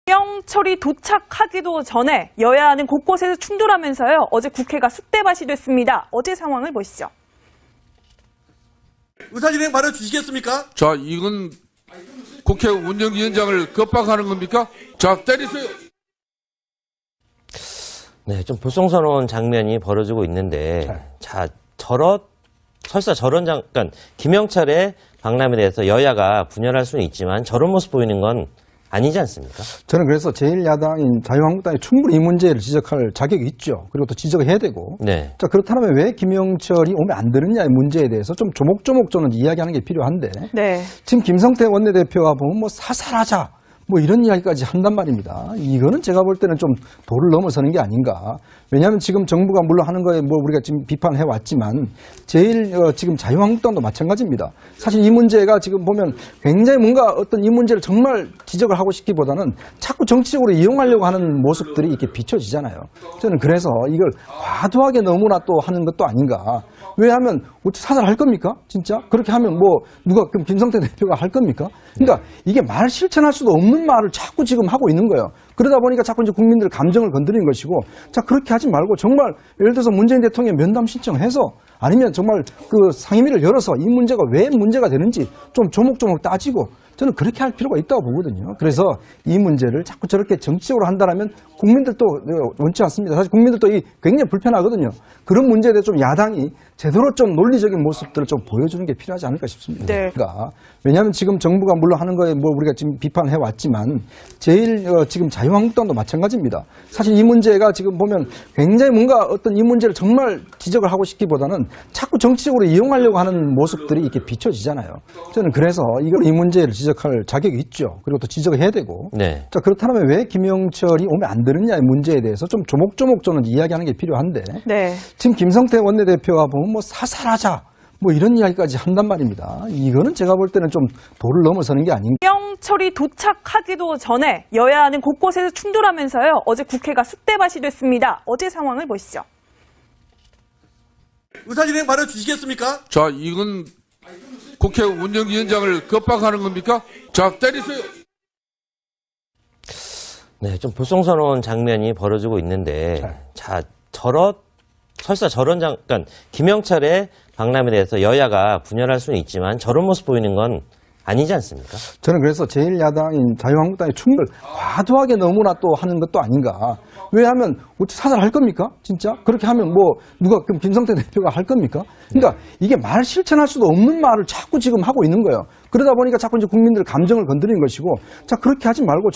명철이 도착하기도 전에 여야는 곳곳에서 충돌하면서요. 어제 국회가 쑥대밭이 됐습니다. 어제 상황을 보시죠. 의사진행 발언 주시겠습니까? 자, 이건 국회 운영위원장을 겁박하는 겁니까? 자, 때리세요. 네, 좀 불성스러운 장면이 벌어지고 있는데, 자, 설사 저런 그러니까 김영철의 박람회에 대해서 여야가 분열할 수는 있지만 저런 모습 보이는 건 아니지 않습니까? 저는 그래서 제1야당인 자유한국당이 충분히 이 문제를 지적할 자격이 있죠. 그리고 또 지적을 해야 되고. 네. 자, 그렇다면 왜 김영철이 오면 안 되느냐의 문제에 대해서 좀 조목조목 저는 이야기하는 게 필요한데. 네. 지금 김성태 원내대표가 보면 뭐 사살하자. 뭐 이런 이야기까지 한단 말입니다. 이거는 제가 볼 때는 좀 도를 넘어서는 게 아닌가. 왜냐하면 지금 정부가 물론 하는 거에 뭐 우리가 지금 비판해 왔지만 지금 자유한국당도 마찬가지입니다. 사실 이 문제가 지금 보면 굉장히 뭔가 어떤 이 문제를 정말 지적을 하고 싶기보다는 자꾸 정치적으로 이용하려고 하는 모습들이 이렇게 비춰지잖아요. 저는 그래서 이걸 과도하게 너무나 또 하는 것도 아닌가. 왜냐하면 사살할 겁니까? 진짜? 그렇게 하면 뭐 누가 그럼 김성태 대표가 할 겁니까? 그러니까 이게 말 실천할 수도 없는 말을 자꾸 지금 하고 있는 거예요. 그러다 보니까 자꾸 이제 국민들 감정을 건드리는 것이고, 자, 그렇게 하지 말고 정말 예를 들어서 문재인 대통령 면담 신청해서 아니면 정말 그 상임위를 열어서 이 문제가 왜 문제가 되는지 좀 조목조목 따지고 저는 그렇게 할 필요가 있다고 보거든요. 그래서 이 문제를 자꾸 저렇게 정치적으로 한다면 국민들도 원치 않습니다. 사실 국민들도 굉장히 불편하거든요. 그런 문제에 대해 좀 야당이 제대로 좀 논리적인 모습들을 좀 보여주는 게 필요하지 않을까 싶습니다. 네. 그러니까 왜냐하면 지금 정부가 물론 하는 거에 뭐 우리가 지금 비판해 왔지만 지금 자유한국당도 마찬가지입니다. 사실 이 문제가 지금 보면 굉장히 뭔가 어떤 이 문제를 정말 지적을 하고 싶기보다는 자꾸 정치적으로 이용하려고 하는 모습들이 이렇게 비춰지잖아요. 저는 그래서 이 문제를 지적할 자격이 있죠. 그리고 또 지적을 해야 되고. 네. 자, 그렇다면 왜 김영철이 오면 안 되느냐의 문제에 대해서 좀 조목조목 저는 이야기하는 게 필요한데. 네. 지금 김성태 원내대표가 보면 뭐 사살하자. 뭐 이런 이야기까지 한단 말입니다. 이거는 제가 볼 때는 좀 도를 넘어서는 게 아닌가. 명철이 도착하기도 전에 여야는 곳곳에서 충돌하면서요. 어제 국회가 쑥대밭이 됐습니다. 어제 상황을 보시죠. 의사진행 발언 주시겠습니까? 자, 이건 국회 운영위원장을 겁박하는 겁니까? 자, 때리세요. 네, 좀 불성스러운 장면이 벌어지고 있는데, 자, 설사 그러니까 김영철의 박람회에 대해서 여야가 분열할 수는 있지만 저런 모습 보이는 건 아니지 않습니까? 저는 그래서 제1야당인 자유한국당이 충돌 과도하게 너무나 또 하는 것도 아닌가. 왜냐하면 사살할 겁니까? 진짜? 그렇게 하면 뭐 누가 그럼 김성태 대표가 할 겁니까? 그러니까 이게 말 실천할 수도 없는 말을 자꾸 지금 하고 있는 거예요. 그러다 보니까 자꾸 이제 국민들 감정을 건드리는 것이고, 자, 그렇게 하지 말고